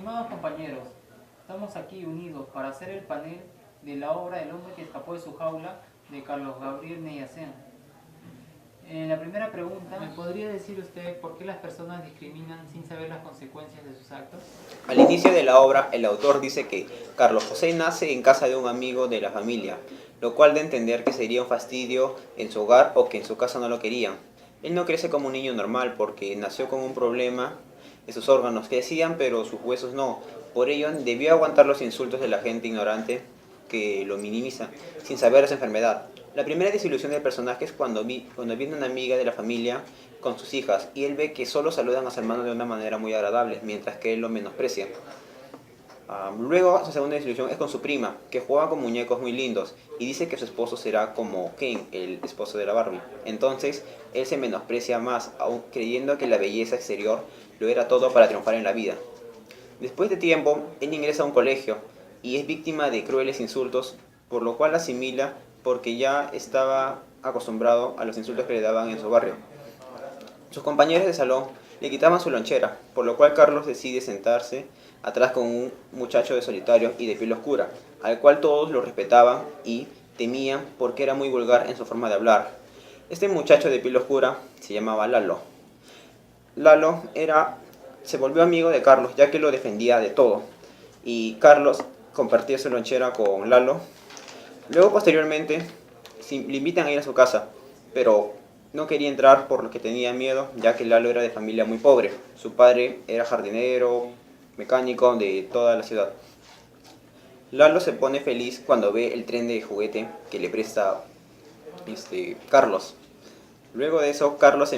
Estimados compañeros, estamos aquí unidos para hacer el panel de la obra El hombre que escapó de su jaula de Carlos Gabriel Neyacen. En la primera pregunta, ¿me podría decir usted por qué las personas discriminan sin saber las consecuencias de sus actos? Al inicio de la obra, el autor dice que Carlos José nace en casa de un amigo de la familia, lo cual da a entender que sería un fastidio en su hogar o que en su casa no lo querían. Él no crece como un niño normal porque nació con un problema en sus órganos que decían, pero sus huesos no. Por ello, debió aguantar los insultos de la gente ignorante que lo minimiza, sin saber su enfermedad. La primera desilusión del personaje es cuando viene una amiga de la familia con sus hijas y él ve que solo saludan a su hermano de una manera muy agradable, mientras que él lo menosprecia. Luego, su segunda desilusión es con su prima, que juega con muñecos muy lindos y dice que su esposo será como Ken, el esposo de la Barbie. Entonces, él se menosprecia más, aún creyendo que la belleza exterior lo era todo para triunfar en la vida. Después de tiempo, él ingresa a un colegio y es víctima de crueles insultos, por lo cual asimila porque ya estaba acostumbrado a los insultos que le daban en su barrio. Sus compañeros de salón le quitaban su lonchera, por lo cual Carlos decide sentarse atrás con un muchacho de solitario y de piel oscura, al cual todos lo respetaban y temían porque era muy vulgar en su forma de hablar. Este muchacho de piel oscura se llamaba Lalo. Se volvió amigo de Carlos ya que lo defendía de todo y Carlos compartía su lonchera con Lalo. Luego posteriormente le invitan a ir a su casa, pero no quería entrar por lo que tenía miedo, ya que Lalo era de familia muy pobre. Su padre era jardinero, mecánico de toda la ciudad. Lalo se pone feliz cuando ve el tren de juguete que le presta Carlos. Luego de eso, Carlos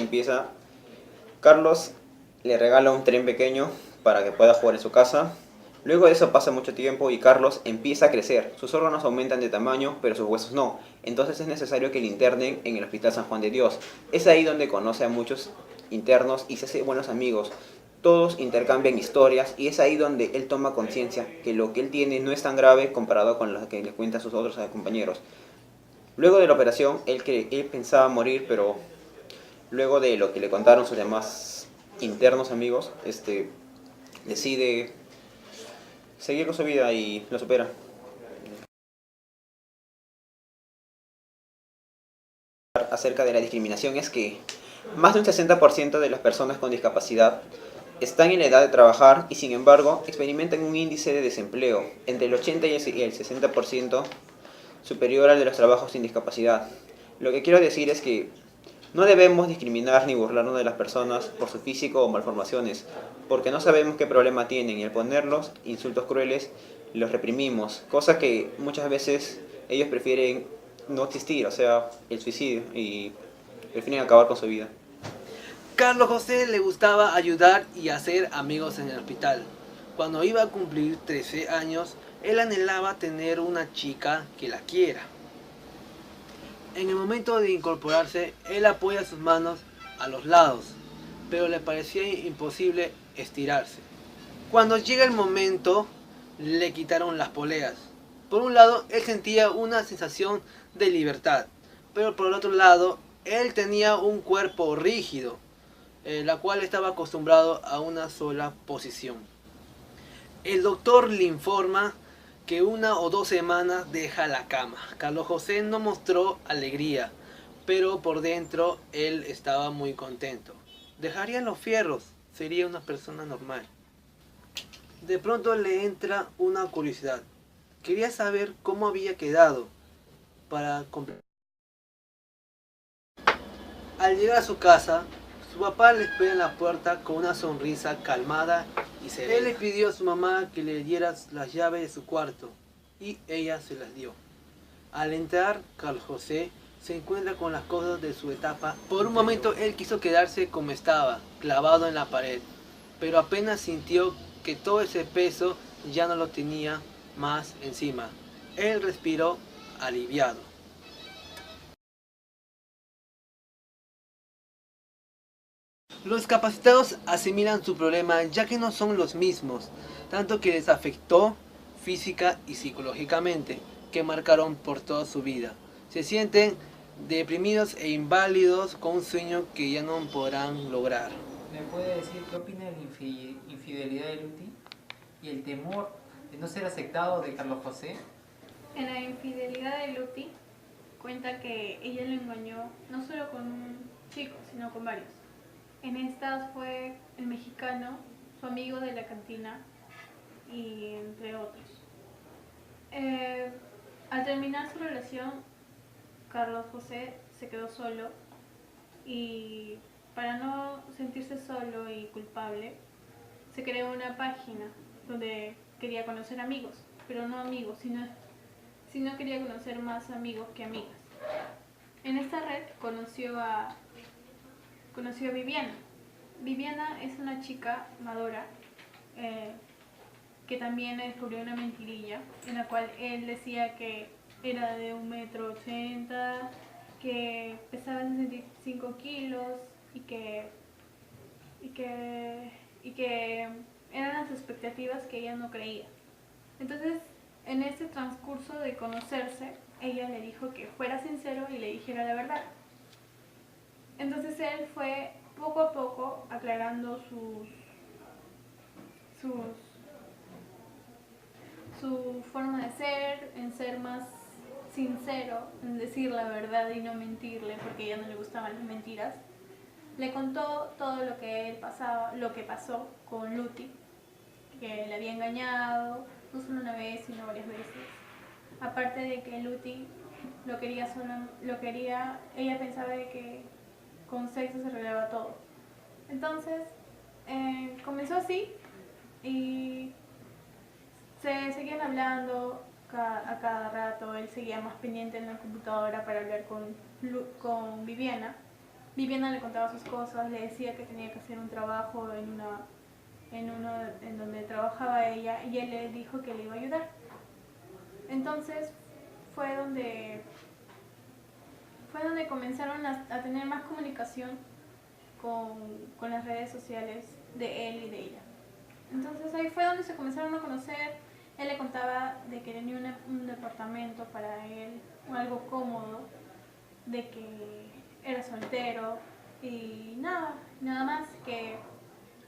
le regala un tren pequeño para que pueda jugar en su casa. Luego de eso pasa mucho tiempo y Carlos empieza a crecer. Sus órganos aumentan de tamaño, pero sus huesos no. Entonces es necesario que le internen en el Hospital San Juan de Dios. Es ahí donde conoce a muchos internos y se hace buenos amigos. Todos intercambian historias y es ahí donde él toma conciencia que lo que él tiene no es tan grave comparado con lo que le cuentan sus otros compañeros. Luego de la operación, él pensaba morir, pero luego de lo que le contaron sus demás internos amigos, decide seguir con su vida y lo supera. Acerca de la discriminación es que más de un 60% de las personas con discapacidad están en la edad de trabajar y sin embargo experimentan un índice de desempleo entre el 80 y el 60% superior al de los trabajos sin discapacidad. Lo que quiero decir es que no debemos discriminar ni burlarnos de las personas por su físico o malformaciones, porque no sabemos qué problema tienen y al ponerlos insultos crueles los reprimimos, cosa que muchas veces ellos prefieren no existir, o sea, el suicidio, y prefieren acabar con su vida. Carlos José le gustaba ayudar y hacer amigos en el hospital. Cuando iba a cumplir 13 años, él anhelaba tener una chica que la quiera. En el momento de incorporarse, él apoya sus manos a los lados, pero le parecía imposible estirarse. Cuando llega el momento, le quitaron las poleas. Por un lado, él sentía una sensación de libertad, pero por el otro lado, él tenía un cuerpo rígido, la cual estaba acostumbrado a una sola posición. El doctor le informa que 1 o 2 semanas deja la cama. Carlos José no mostró alegría, pero por dentro él estaba muy contento. Dejaría los fierros, sería una persona normal. De pronto le entra una curiosidad. Quería saber cómo había quedado para completar. Al llegar a su casa, su papá le espera en la puerta con una sonrisa calmada y serena. Él le pidió a su mamá que le diera las llaves de su cuarto y ella se las dio. Al entrar, Carlos José se encuentra con las cosas de su etapa. Por un momento él quiso quedarse como estaba, clavado en la pared, pero apenas sintió que todo ese peso ya no lo tenía más encima. Él respiró aliviado. Los discapacitados asimilan su problema ya que no son los mismos, tanto que les afectó física y psicológicamente, que marcaron por toda su vida. Se sienten deprimidos e inválidos con un sueño que ya no podrán lograr. ¿Me puede decir qué opina de la infidelidad de Luti? y el temor de no ser aceptado de Carlos José? En la infidelidad de Luti cuenta que ella lo engañó no solo con un chico, sino con varios. En estas fue el mexicano, su amigo de la cantina y entre otros. Al terminar su relación, Carlos José se quedó solo y para no sentirse solo y culpable, se creó una página donde quería conocer amigos, pero no amigos, sino quería conocer más amigos que amigas. En esta red conoció a Viviana. Viviana es una chica madura que también descubrió una mentirilla en la cual él decía que era de 1,80 m, que pesaba 65 kilos y que eran las expectativas que ella no creía. Entonces, en ese transcurso de conocerse, ella le dijo que fuera sincero y le dijera la verdad. Entonces él fue poco a poco aclarando su forma de ser, en ser más sincero, en decir la verdad y no mentirle, porque a ella no le gustaban las mentiras. Le contó todo lo que pasó con Luti, que le había engañado, no solo una vez, sino varias veces. Aparte de que Luti ella pensaba de que con sexo se arreglaba todo. Entonces, comenzó así y se seguían hablando a cada rato. Él seguía más pendiente en la computadora para hablar con Viviana. Viviana le contaba sus cosas, le decía que tenía que hacer un trabajo en donde trabajaba ella, y él le dijo que le iba a ayudar. Entonces fue donde comenzaron a tener más comunicación con las redes sociales de él y de ella. Entonces ahí fue donde se comenzaron a conocer. Él le contaba de que tenía un departamento para él, algo cómodo, de que era soltero y nada más, que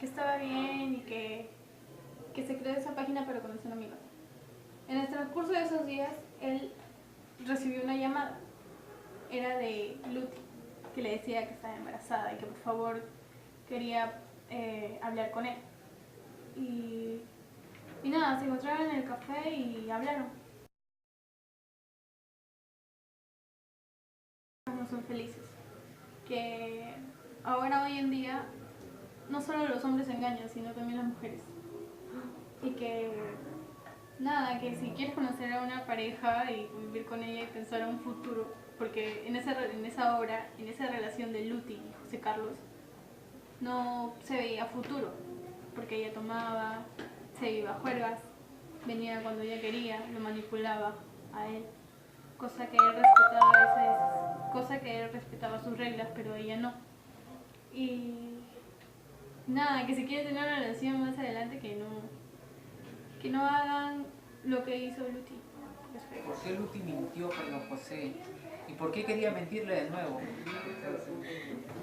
estaba bien y que se creó esa página para conocer amigos. En el transcurso de esos días, él recibió una llamada. Era de Luti, que le decía que estaba embarazada y que por favor quería hablar con él. Y nada, se encontraron en el café y hablaron. No son felices. Que ahora, hoy en día, no solo los hombres engañan, sino también las mujeres. Y que nada, que si quieres conocer a una pareja y vivir con ella y pensar en un futuro, porque en esa obra, en esa relación de Luti y José Carlos, no se veía futuro, porque ella tomaba, se iba a juergas, venía cuando ella quería, lo manipulaba a él, cosa que él respetaba sus reglas, pero ella no. Y nada, que si quiere tener una relación más adelante, que no hagan lo que hizo Luti. ¿Por qué Luti mintió a Carlos José? ¿Y por qué quería mentirle de nuevo?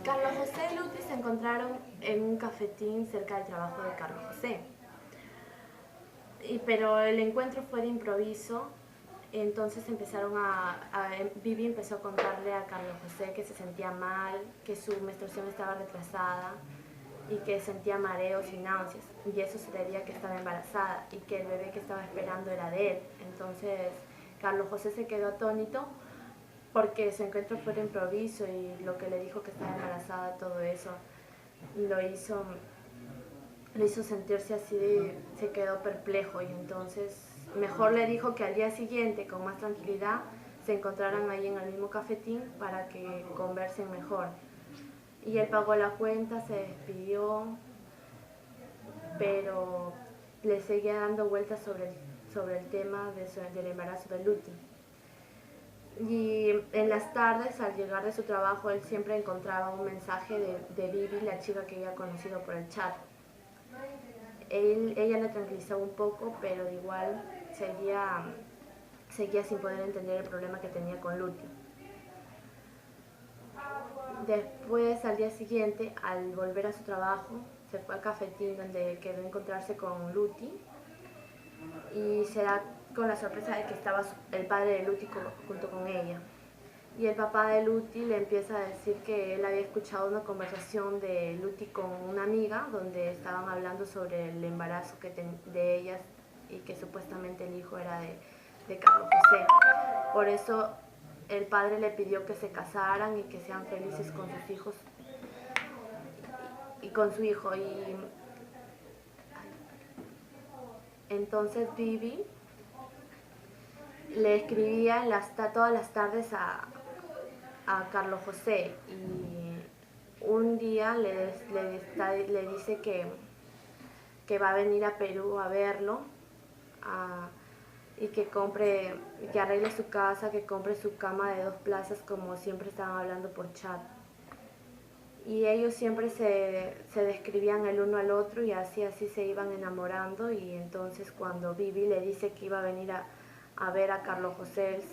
Carlos José y Luti se encontraron en un cafetín cerca del trabajo de Carlos José. Pero el encuentro fue de improviso. Entonces Vivi empezó a contarle a Carlos José que se sentía mal, que su menstruación estaba retrasada y que sentía mareos y náuseas, y eso se debía a que estaba embarazada y que el bebé que estaba esperando era de él. Entonces Carlos José se quedó atónito porque su encuentro fue de improviso, y lo que le dijo que estaba embarazada, todo eso lo hizo sentirse así, se quedó perplejo, y entonces mejor le dijo que al día siguiente, con más tranquilidad, se encontraran ahí en el mismo cafetín para que conversen mejor. Y él pagó la cuenta, se despidió, pero le seguía dando vueltas sobre el tema del embarazo de Luti. Y en las tardes, al llegar de su trabajo, él siempre encontraba un mensaje de Vivi, la chica que había conocido por el chat. Ella le tranquilizaba un poco, pero igual seguía sin poder entender el problema que tenía con Luti. Después, al día siguiente, al volver a su trabajo, se fue al cafetín donde quedó encontrarse con Luti, y se da con la sorpresa de que estaba el padre de Luti junto con ella. Y el papá de Luti le empieza a decir que él había escuchado una conversación de Luti con una amiga donde estaban hablando sobre el embarazo de ellas y que supuestamente el hijo era de Carlos José. Por eso el padre le pidió que se casaran y que sean felices con sus hijos y con su hijo. Y entonces Vivi le escribía todas las tardes a Carlos José y un día le dice que va a venir a Perú a verlo y que arregle su casa, que compre su cama de 2 plazas como siempre estaban hablando por chat. Y ellos siempre se describían el uno al otro y así se iban enamorando. Y entonces cuando Vivi le dice que iba a venir a ver a Carlos José, él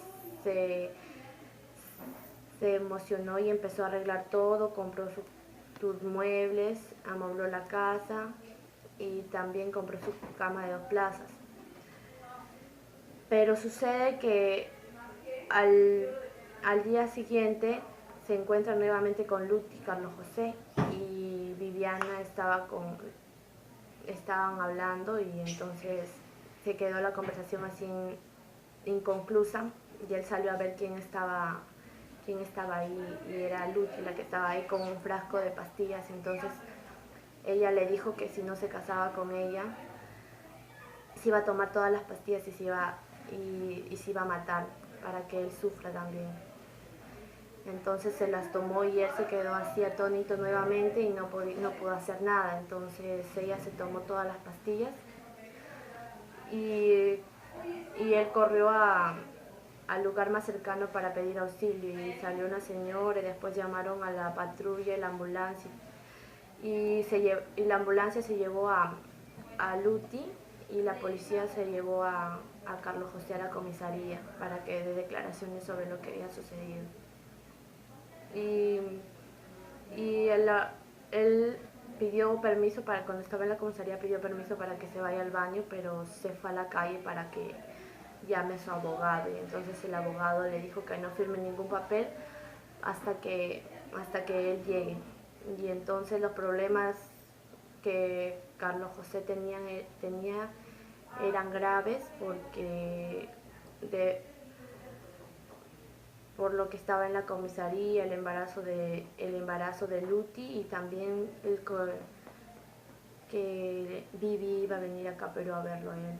se emocionó y empezó a arreglar todo, compró sus muebles, amobló la casa y también compró su cama de 2 plazas. Pero sucede que al día siguiente se encuentra nuevamente con Luti y Carlos José y Viviana estaban hablando y entonces se quedó la conversación así inconclusa y él salió a ver quién estaba ahí y era Luti la que estaba ahí con un frasco de pastillas. Entonces ella le dijo que si no se casaba con ella se iba a tomar todas las pastillas y se iba a matar para que él sufra también. Entonces se las tomó y él se quedó así atónito nuevamente y no pudo hacer nada. Entonces ella se tomó todas las pastillas y él corrió al lugar más cercano para pedir auxilio y salió una señora y después llamaron a la patrulla y la ambulancia y la ambulancia se llevó a Luti y la policía se llevó a Carlos José a la comisaría para que dé declaraciones sobre lo que había sucedido. Y él pidió permiso cuando estaba en la comisaría pidió permiso para que se vaya al baño, pero se fue a la calle para que llame a su abogado y entonces el abogado le dijo que no firme ningún papel hasta que él llegue. Y entonces los problemas que Carlos José tenía eran graves por lo que estaba en la comisaría, el embarazo de Luti y también que Vivi iba a venir acá a Perú a verlo a él.